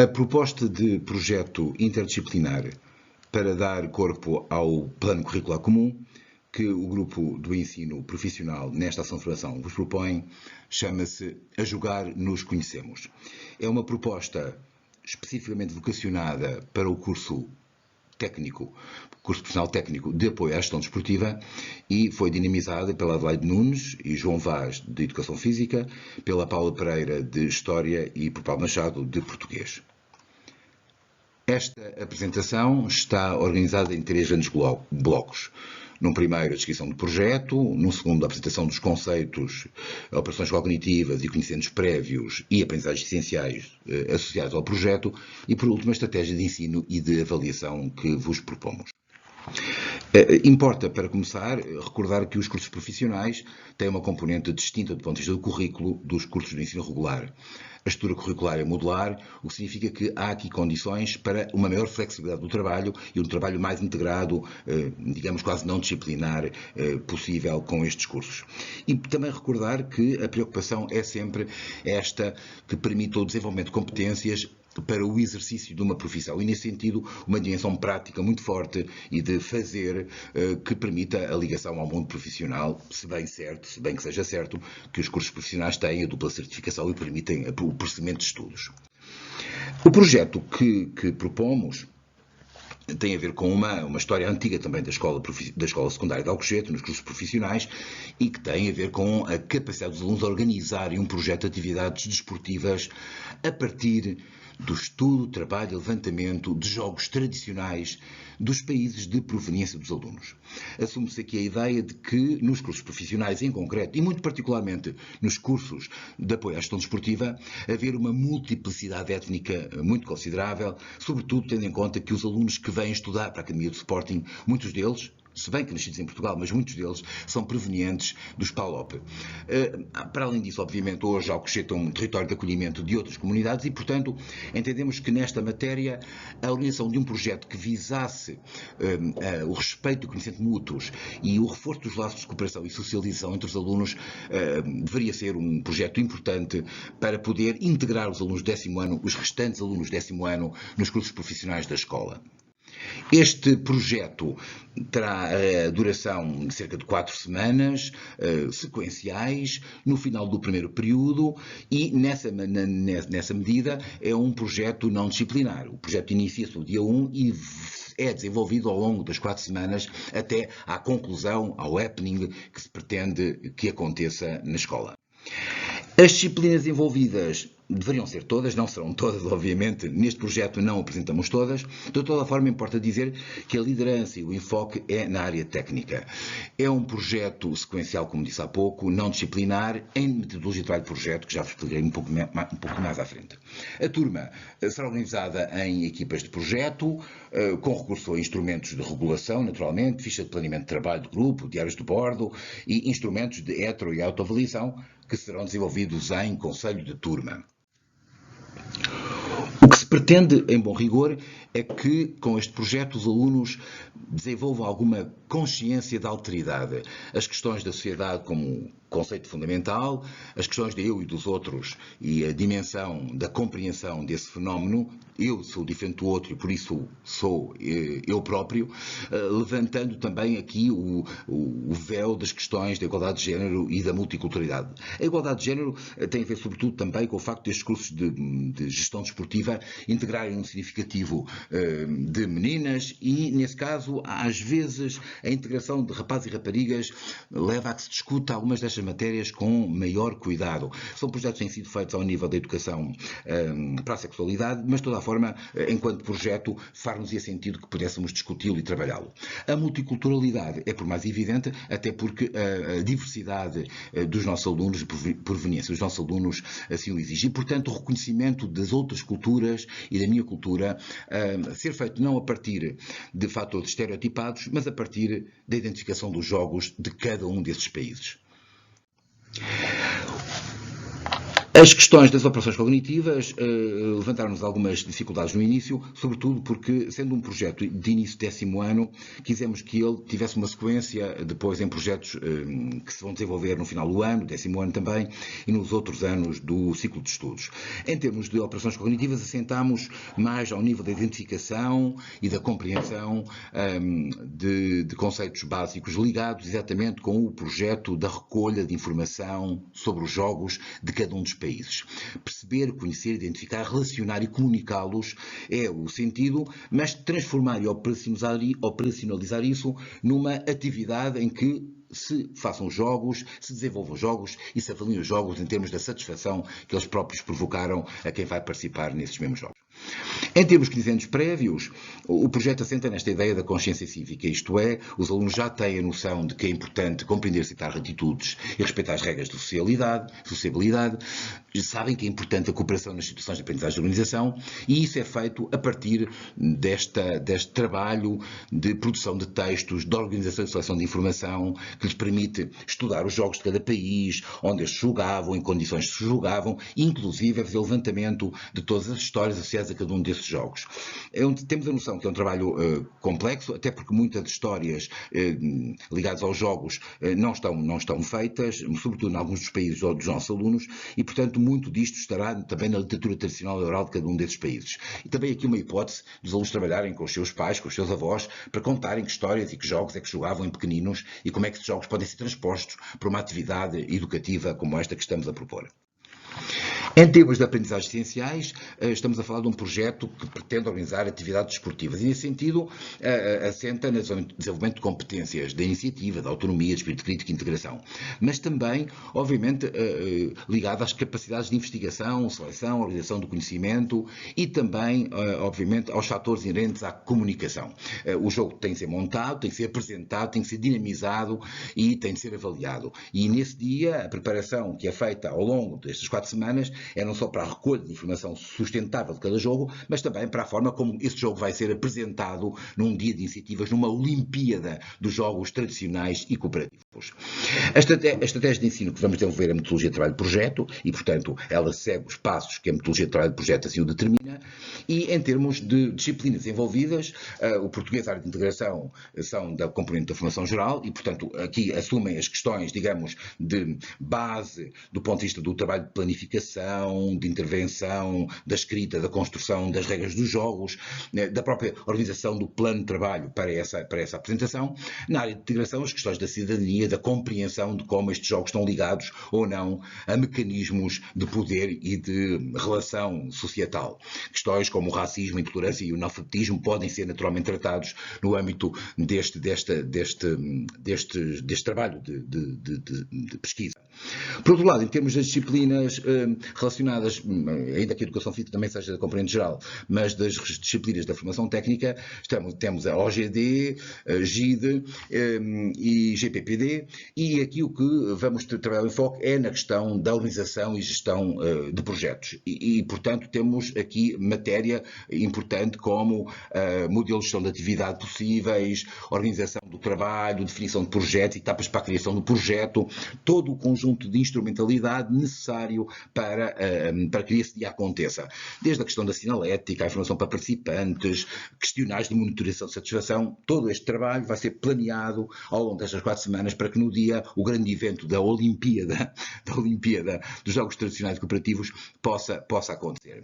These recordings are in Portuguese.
A proposta de projeto interdisciplinar para dar corpo ao plano curricular comum que o grupo do ensino profissional nesta ação de formação vos propõe chama-se A Jogar Nos Conhecemos. É uma proposta especificamente vocacionada para o curso técnico, curso profissional técnico de apoio à gestão desportiva e foi dinamizada pela Adelaide Nunes e João Vaz de Educação Física, pela Paula Pereira de História e por Paulo Machado de Português. Esta apresentação está organizada em 3 grandes blocos. Num primeiro, a descrição do projeto. Num segundo, a apresentação dos conceitos, operações cognitivas e conhecimentos prévios e aprendizagens essenciais associados ao projeto. E, por último, a estratégia de ensino e de avaliação que vos propomos. Importa, para começar, recordar que os cursos profissionais têm uma componente distinta do ponto de vista do currículo dos cursos de ensino regular. A estrutura curricular é modular, o que significa que há aqui condições para uma maior flexibilidade do trabalho e um trabalho mais integrado, digamos quase não disciplinar, possível com estes cursos. E também recordar que a preocupação é sempre esta que permite o desenvolvimento de competências para o exercício de uma profissão e, nesse sentido, uma dimensão prática muito forte e de fazer que permita a ligação ao mundo profissional, se bem que seja certo que os cursos profissionais têm a dupla certificação e permitem o procedimento de estudos. O projeto que propomos tem a ver com uma história antiga também da escola secundária de Alcochete, nos cursos profissionais, e que tem a ver com a capacidade dos alunos a organizarem um projeto de atividades desportivas a partir do estudo, trabalho e levantamento de jogos tradicionais dos países de proveniência dos alunos. Assume-se aqui a ideia de que nos cursos profissionais em concreto, e muito particularmente nos cursos de apoio à gestão desportiva, haver uma multiplicidade étnica muito considerável, sobretudo tendo em conta que os alunos que vêm estudar para a Academia do Sporting, muitos deles, se bem que nascidos em Portugal, mas muitos deles são provenientes dos PALOP. Para além disso, obviamente, hoje Alcochete é um território de acolhimento de outras comunidades e, portanto, entendemos que nesta matéria a organização de um projeto que visasse o respeito e o conhecimento mútuos e o reforço dos laços de cooperação e socialização entre os alunos deveria ser um projeto importante para poder integrar os alunos do 10º ano, os restantes alunos do 10º ano, nos cursos profissionais da escola. Este projeto terá a duração de cerca de 4 semanas, sequenciais, no final do primeiro período e, nessa medida, é um projeto não disciplinar. O projeto inicia-se no dia 1 e é desenvolvido ao longo das 4 semanas até à conclusão, ao happening que se pretende que aconteça na escola. As disciplinas envolvidas deveriam ser todas, não serão todas, obviamente, neste projeto não apresentamos todas. De toda a forma, importa dizer que a liderança e o enfoque é na área técnica. É um projeto sequencial, como disse há pouco, não disciplinar, em metodologia de trabalho de projeto, que já vos explicarei um pouco mais à frente. A turma será organizada em equipas de projeto, com recurso a instrumentos de regulação, naturalmente, ficha de planeamento de trabalho de grupo, diários de bordo e instrumentos de hetero e autoavaliação, que serão desenvolvidos em conselho de turma. O que se pretende, em bom rigor, é que, com este projeto, os alunos desenvolvam alguma consciência da alteridade. As questões da sociedade como conceito fundamental, as questões de eu e dos outros e a dimensão da compreensão desse fenómeno, eu sou diferente do outro e por isso sou eu próprio, levantando também aqui o véu das questões da igualdade de género e da multiculturalidade. A igualdade de género tem a ver sobretudo também com o facto destes cursos de gestão desportiva integrarem um significativo de meninas e, nesse caso, às vezes a integração de rapazes e raparigas leva a que se discuta algumas destas matérias com maior cuidado. São projetos que têm sido feitos ao nível da educação para a sexualidade, mas de toda a forma, enquanto projeto, far-nos-ia sentido que pudéssemos discuti-lo e trabalhá-lo. A multiculturalidade é por mais evidente, até porque a diversidade dos nossos alunos, de proveniência dos nossos alunos, assim o exige. E, portanto, o reconhecimento das outras culturas e da minha cultura ser feito não a partir de fatores estereotipados, mas a partir da identificação dos jogos de cada um desses países. As questões das operações cognitivas levantaram-nos algumas dificuldades no início, sobretudo porque, sendo um projeto de início de 10º ano, quisemos que ele tivesse uma sequência depois em projetos que se vão desenvolver no final do ano, 10º ano também, e nos outros anos do ciclo de estudos. Em termos de operações cognitivas, assentámos mais ao nível da identificação e da compreensão de conceitos básicos ligados exatamente com o projeto da recolha de informação sobre os jogos de cada um dos países. Perceber, conhecer, identificar, relacionar e comunicá-los é o sentido, mas transformar e operacionalizar isso numa atividade em que se façam jogos, se desenvolvam jogos e se avaliem os jogos em termos da satisfação que eles próprios provocaram a quem vai participar nesses mesmos jogos. Em termos anos prévios, o projeto assenta nesta ideia da consciência cívica, isto é, os alunos já têm a noção de que é importante compreender certas atitudes e respeitar as regras de sociabilidade, sabem que é importante a cooperação nas situações de aprendizagem de organização e isso é feito a partir deste trabalho de produção de textos, de organização e seleção de informação que lhes permite estudar os jogos de cada país, onde estes jogavam, em condições que se jogavam, inclusive fazer o levantamento de todas as histórias associadas a cada um desses jogos. Temos a noção que é um trabalho complexo, até porque muitas histórias ligadas aos jogos não estão feitas, sobretudo em alguns dos países dos nossos alunos, e portanto muito disto estará também na literatura tradicional oral de cada um desses países. E também aqui uma hipótese dos alunos trabalharem com os seus pais, com os seus avós, para contarem que histórias e que jogos é que jogavam em pequeninos e como é que esses jogos podem ser transpostos para uma atividade educativa como esta que estamos a propor. Em termos de aprendizagens essenciais, estamos a falar de um projeto que pretende organizar atividades desportivas e, nesse sentido, assenta no desenvolvimento de competências da iniciativa, da autonomia, de espírito crítico e integração, mas também, obviamente, ligado às capacidades de investigação, seleção, organização do conhecimento e também, obviamente, aos fatores inerentes à comunicação. O jogo tem que ser montado, tem que ser apresentado, tem que ser dinamizado e tem de ser avaliado. E, nesse dia, a preparação que é feita ao longo destas 4 semanas é não só para a recolha de informação sustentável de cada jogo, mas também para a forma como esse jogo vai ser apresentado num dia de iniciativas, numa Olimpíada dos jogos tradicionais e cooperativos. A estratégia de ensino que vamos desenvolver é a metodologia de trabalho de projeto e, portanto, ela segue os passos que a metodologia de trabalho de projeto assim o determina e, em termos de disciplinas envolvidas, o português e a área de integração são da componente da formação geral e, portanto, aqui assumem as questões, digamos, de base do ponto de vista do trabalho de planificação, de intervenção, da escrita, da construção das regras dos jogos, da própria organização do plano de trabalho para essa apresentação. Na área de integração, as questões da cidadania, da compreensão de como estes jogos estão ligados ou não a mecanismos de poder e de relação societal. Questões como o racismo, a intolerância e o analfabetismo podem ser naturalmente tratados no âmbito deste trabalho de pesquisa. Por outro lado, em termos das disciplinas relacionadas, ainda que a educação física também seja da componente geral, mas das disciplinas da formação técnica, temos a OGD, a GIDE e GPPD, e aqui o que vamos trabalhar em foco é na questão da organização e gestão de projetos. E, portanto, temos aqui matéria importante como modelos de gestão de atividade possíveis, organização do trabalho, definição de projetos, etapas para a criação do projeto, todo o conjunto de instrumentalidade necessário para que esse dia aconteça. Desde a questão da sinalética, a informação para participantes, questionários de monitorização de satisfação, todo este trabalho vai ser planeado ao longo destas 4 semanas para que no dia o grande evento da Olimpíada dos Jogos Tradicionais e Cooperativos possa acontecer.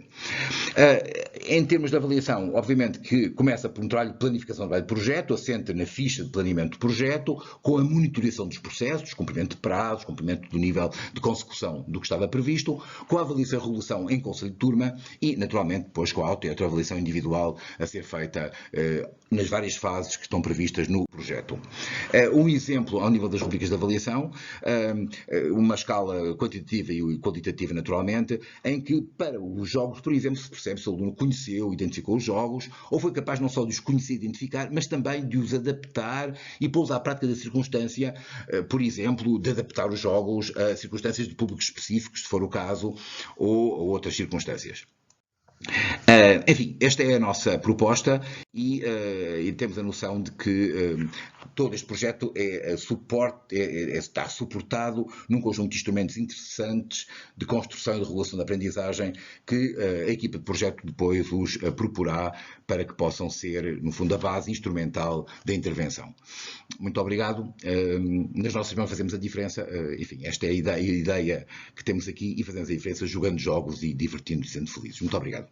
Em termos de avaliação, obviamente que começa por um trabalho de planificação do trabalho de projeto, assenta na ficha de planeamento de projeto, com a monitorização dos processos, cumprimento de prazos, cumprimento do nível de consecução do que estava previsto, com a avaliação e regulação em conselho de turma e, naturalmente, depois com a auto- e autoavaliação individual a ser feita nas várias fases que estão previstas no projeto. Um exemplo ao nível das rubricas de avaliação, uma escala quantitativa e qualitativa, naturalmente, em que para os jogos, por exemplo, se percebe se o aluno conheceu, identificou os jogos, ou foi capaz não só de os conhecer e identificar, mas também de os adaptar e pô-los à prática da circunstância, por exemplo, de adaptar os jogos a circunstâncias de públicos específicos, se for o caso, ou a outras circunstâncias. Enfim, esta é a nossa proposta e temos a noção de que todo este projeto está suportado num conjunto de instrumentos interessantes de construção e de regulação da aprendizagem que a equipa de projeto depois os proporá para que possam ser, no fundo, a base instrumental da intervenção. Muito obrigado. Nas nossas mãos fazemos a diferença. Enfim, esta é a ideia que temos aqui e fazemos a diferença jogando jogos e divertindo-nos e sendo felizes. Muito obrigado.